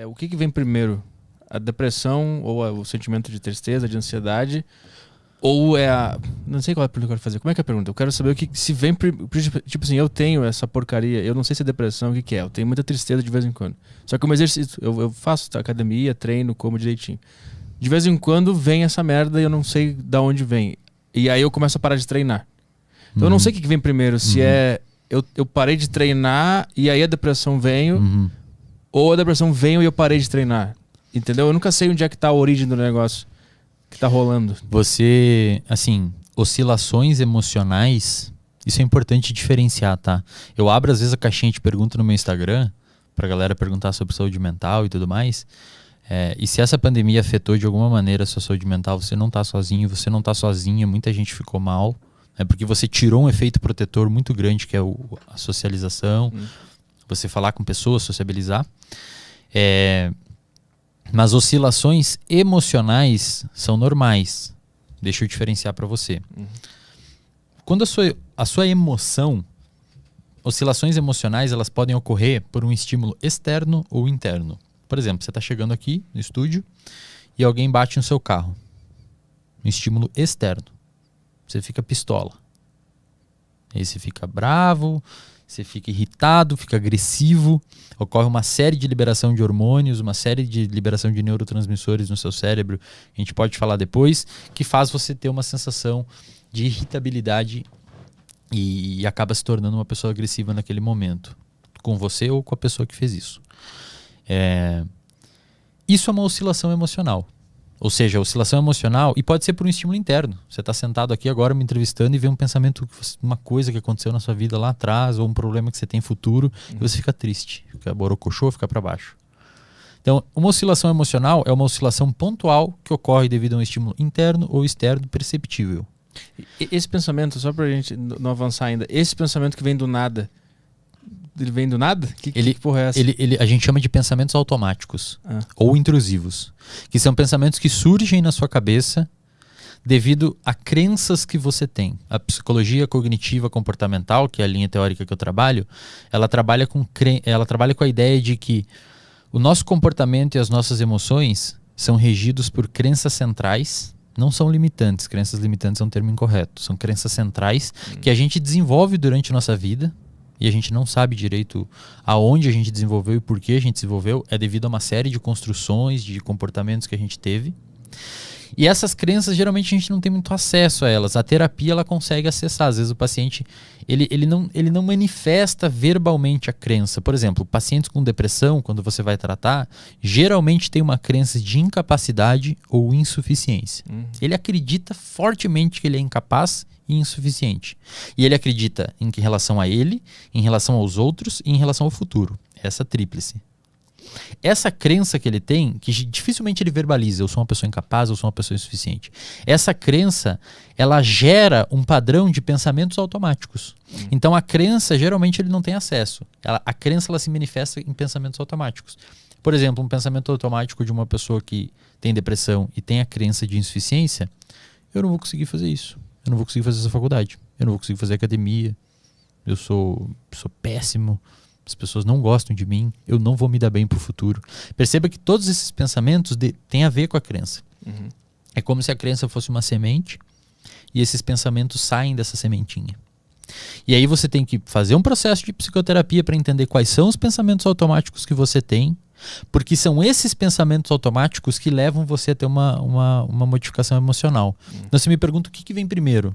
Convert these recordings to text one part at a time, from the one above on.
O que vem primeiro? A depressão ou o sentimento de tristeza, de ansiedade? Ou é a... Não sei qual é a pergunta que eu quero fazer. Como é que é a pergunta? Eu quero saber o que se vem... Tipo assim, eu tenho essa porcaria. Eu não sei se é depressão, o que é. Eu tenho muita tristeza de vez em quando. Só que o meu exercício... Eu faço academia, treino, como direitinho. De vez em quando vem essa merda e eu não sei de onde vem. E aí eu começo a parar de treinar. Então eu não sei o que vem primeiro. Se é... Eu parei de treinar e aí a depressão veio. Ou a depressão veio e eu parei de treinar. Entendeu? Eu nunca sei onde é que tá a origem do negócio que tá rolando. Você, assim, oscilações emocionais, isso é importante diferenciar, tá? Eu abro às vezes a caixinha de pergunta no meu Instagram pra galera perguntar sobre saúde mental e tudo mais. E se essa pandemia afetou de alguma maneira a sua saúde mental, você não tá sozinho, você não tá sozinha, muita gente ficou mal. Porque você tirou um efeito protetor muito grande, que é a socialização, você falar com pessoas, sociabilizar. Mas oscilações emocionais são normais. Deixa eu diferenciar para você. Quando a sua emoção, oscilações emocionais, elas podem ocorrer por um estímulo externo ou interno. Por exemplo, você está chegando aqui no estúdio e alguém bate no seu carro. Um estímulo externo. Você fica pistola. Aí você fica bravo, você fica irritado, fica agressivo, ocorre uma série de liberação de hormônios, uma série de liberação de neurotransmissores no seu cérebro, a gente pode falar depois, que faz você ter uma sensação de irritabilidade e acaba se tornando uma pessoa agressiva naquele momento, com você ou com a pessoa que fez isso. Isso é uma oscilação emocional. Ou seja, oscilação emocional, e pode ser por um estímulo interno. Você está sentado aqui agora me entrevistando e vê um pensamento, uma coisa que aconteceu na sua vida lá atrás, ou um problema que você tem futuro, e você fica triste, fica borocochô, fica para baixo. Então, uma oscilação emocional é uma oscilação pontual que ocorre devido a um estímulo interno ou externo perceptível. Esse pensamento, só para a gente não avançar ainda, esse pensamento que vem do nada, ele vem do nada? Que porra é essa? A gente chama de pensamentos automáticos ou intrusivos, que são pensamentos que surgem na sua cabeça devido a crenças que você tem. A psicologia cognitiva comportamental, que é a linha teórica que eu trabalho, ela trabalha com a ideia de que o nosso comportamento e as nossas emoções são regidos por crenças centrais. Não são limitantes. Crenças limitantes é um termo incorreto. São crenças centrais que a gente desenvolve durante a nossa vida. E a gente não sabe direito aonde a gente desenvolveu e por que a gente desenvolveu, é devido a uma série de construções, de comportamentos que a gente teve. E essas crenças, geralmente, a gente não tem muito acesso a elas. A terapia, ela consegue acessar. Às vezes o paciente, ele não manifesta verbalmente a crença. Por exemplo, pacientes com depressão, quando você vai tratar, geralmente tem uma crença de incapacidade ou insuficiência. Ele acredita fortemente que ele é incapaz e insuficiente. E ele acredita em relação a ele, em relação aos outros e em relação ao futuro. Essa tríplice. Essa crença que ele tem, que dificilmente ele verbaliza, eu sou uma pessoa incapaz, eu sou uma pessoa insuficiente. Essa crença, ela gera um padrão de pensamentos automáticos. Então a crença, geralmente ele não tem acesso. A crença, ela se manifesta em pensamentos automáticos. Por exemplo, um pensamento automático de uma pessoa que tem depressão e tem a crença de insuficiência, eu não vou conseguir fazer isso. Eu não vou conseguir fazer essa faculdade. Eu não vou conseguir fazer academia. Eu sou péssimo. As pessoas não gostam de mim. Eu não vou me dar bem pro futuro. Perceba que todos esses pensamentos têm a ver com a crença. É como se a crença fosse uma semente e esses pensamentos saem dessa sementinha. E aí você tem que fazer um processo de psicoterapia para entender quais são os pensamentos automáticos que você tem, porque são esses pensamentos automáticos que levam você a ter uma modificação emocional. Então você me pergunta o que vem primeiro?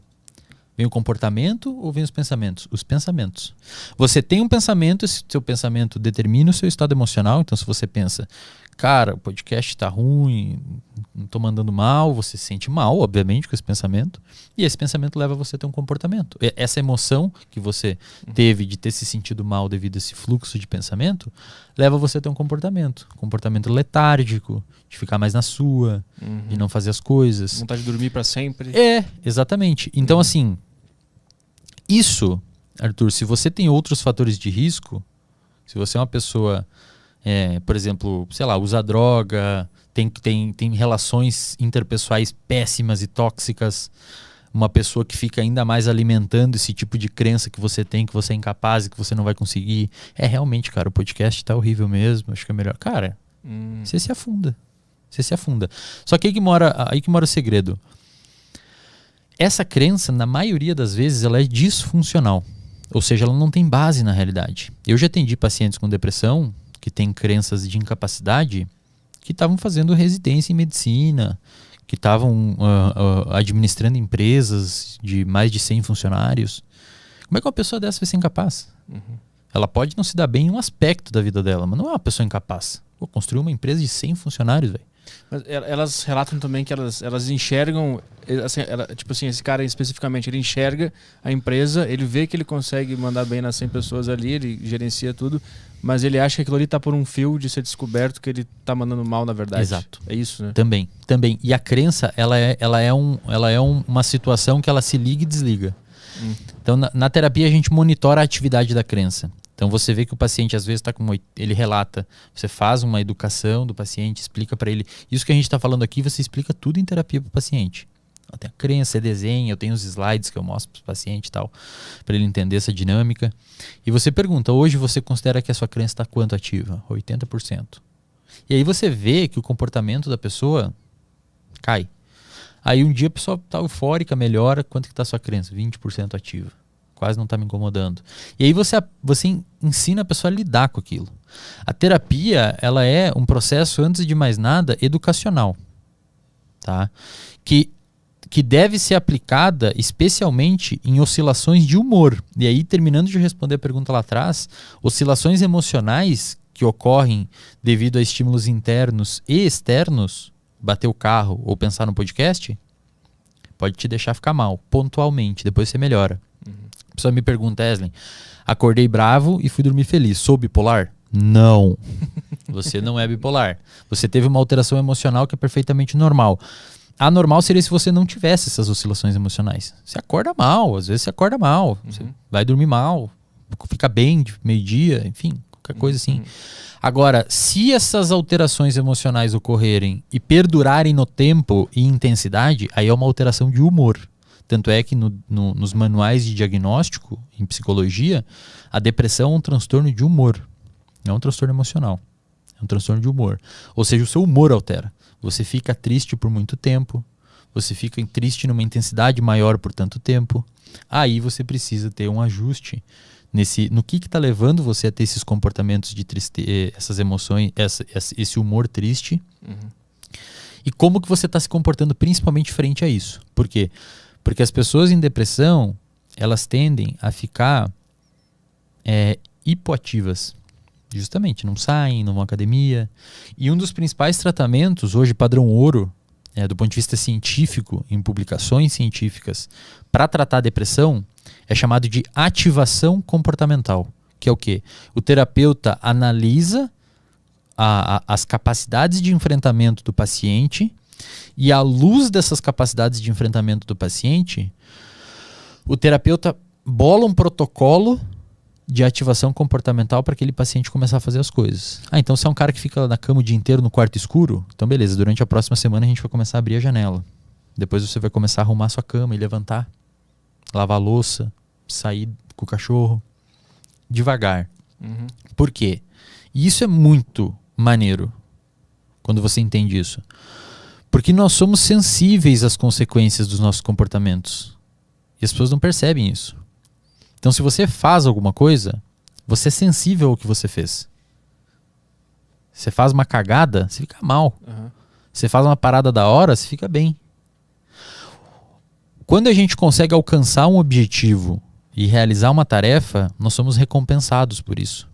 Vem o comportamento ou vem os pensamentos? Os pensamentos. Você tem um pensamento, esse seu pensamento determina o seu estado emocional. Então se você pensa, cara, o podcast tá ruim, não tô mandando mal, você se sente mal, obviamente, com esse pensamento. E esse pensamento leva você a ter um comportamento. Essa emoção que você teve de ter se sentido mal devido a esse fluxo de pensamento, leva você a ter um comportamento. Comportamento letárgico, de ficar mais na sua, de não fazer as coisas. Vontade de dormir para sempre. Exatamente. Então, assim, isso, Arthur, se você tem outros fatores de risco, se você é uma pessoa... por exemplo, sei lá, usa droga, tem relações interpessoais péssimas e tóxicas, uma pessoa que fica ainda mais alimentando esse tipo de crença que você tem, que você é incapaz e que você não vai conseguir. Realmente, cara, o podcast tá horrível mesmo, acho que é melhor. Cara, Você se afunda. Você se afunda. Só que aí que mora o segredo. Essa crença, na maioria das vezes, ela é disfuncional. Ou seja, ela não tem base na realidade. Eu já atendi pacientes com depressão que têm crenças de incapacidade que estavam fazendo residência em medicina, que estavam administrando empresas de mais de 100 funcionários. Como é que uma pessoa dessa vai ser incapaz? Ela pode não se dar bem em um aspecto da vida dela, mas não é uma pessoa incapaz. Pô, construir uma empresa de 100 funcionários, velho. Mas elas relatam também que elas enxergam, assim, tipo assim, esse cara especificamente, ele enxerga a empresa, ele vê que ele consegue mandar bem nas 100 pessoas ali, ele gerencia tudo, mas ele acha que aquilo ali tá por um fio de ser descoberto que ele tá mandando mal na verdade. Exato. É isso, né? Também. E a crença, ela é uma situação que ela se liga e desliga. Então, na terapia, a gente monitora a atividade da crença. Então, você vê que o paciente, às vezes, ele relata. Você faz uma educação do paciente, explica para ele. Isso que a gente está falando aqui, você explica tudo em terapia para o paciente. Tem a crença, você desenha, eu tenho os slides que eu mostro para o paciente e tal, para ele entender essa dinâmica. E você pergunta, hoje você considera que a sua crença está quanto ativa? 80%. E aí você vê que o comportamento da pessoa cai. Aí um dia a pessoa está eufórica, melhora, quanto que está a sua crença? 20% ativa. Quase não está me incomodando. E aí você ensina a pessoa a lidar com aquilo. A terapia, ela é um processo, antes de mais nada, educacional. Tá? Que deve ser aplicada especialmente em oscilações de humor. E aí, terminando de responder a pergunta lá atrás, oscilações emocionais que ocorrem devido a estímulos internos e externos, bater o carro ou pensar no podcast, pode te deixar ficar mal, pontualmente, depois você melhora. A pessoa me pergunta, Eslen, acordei bravo e fui dormir feliz, sou bipolar? Não, você não é bipolar. Você teve uma alteração emocional que é perfeitamente normal. Anormal seria se você não tivesse essas oscilações emocionais. Você acorda mal, às vezes você acorda mal, você vai dormir mal, fica bem de meio-dia, enfim, qualquer coisa assim. Agora, se essas alterações emocionais ocorrerem e perdurarem no tempo e intensidade, aí é uma alteração de humor. Tanto é que nos manuais de diagnóstico, em psicologia, a depressão é um transtorno de humor. Não é um transtorno emocional. É um transtorno de humor. Ou seja, o seu humor altera. Você fica triste por muito tempo. Você fica triste numa intensidade maior por tanto tempo. Aí você precisa ter um ajuste no que está levando você a ter esses comportamentos de tristeza, essas emoções, esse humor triste. E como que você está se comportando principalmente frente a isso. Por quê? Porque as pessoas em depressão, elas tendem a ficar hipoativas. Justamente, não saem, não vão à academia. E um dos principais tratamentos, hoje padrão ouro, do ponto de vista científico, em publicações científicas, para tratar a depressão, é chamado de ativação comportamental. Que é o quê? O terapeuta analisa as capacidades de enfrentamento do paciente e, à luz dessas capacidades de enfrentamento do paciente, o terapeuta bola um protocolo de ativação comportamental para aquele paciente começar a fazer as coisas. Então se é um cara que fica na cama o dia inteiro no quarto escuro, então beleza, durante a próxima semana a gente vai começar a abrir a janela. Depois você vai começar a arrumar a sua cama e levantar, lavar a louça, sair com o cachorro, devagar. Por quê? E isso é muito maneiro quando você entende isso. Porque nós somos sensíveis às consequências dos nossos comportamentos. E as pessoas não percebem isso. Então, se você faz alguma coisa, você é sensível ao que você fez. Você faz uma cagada, você fica mal. Você faz uma parada da hora, você fica bem. Quando a gente consegue alcançar um objetivo e realizar uma tarefa, nós somos recompensados por isso.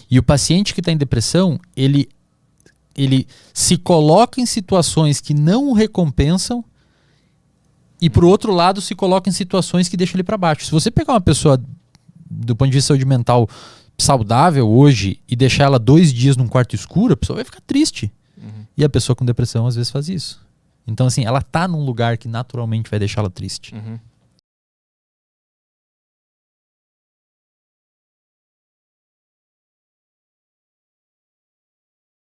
E o paciente que está em depressão, ele se coloca em situações que não o recompensam e, por outro lado, se coloca em situações que deixam ele para baixo. Se você pegar uma pessoa do ponto de vista de saúde mental saudável hoje e deixar ela 2 dias num quarto escuro, a pessoa vai ficar triste. E a pessoa com depressão às vezes faz isso. Então, assim, ela tá num lugar que naturalmente vai deixá-la triste.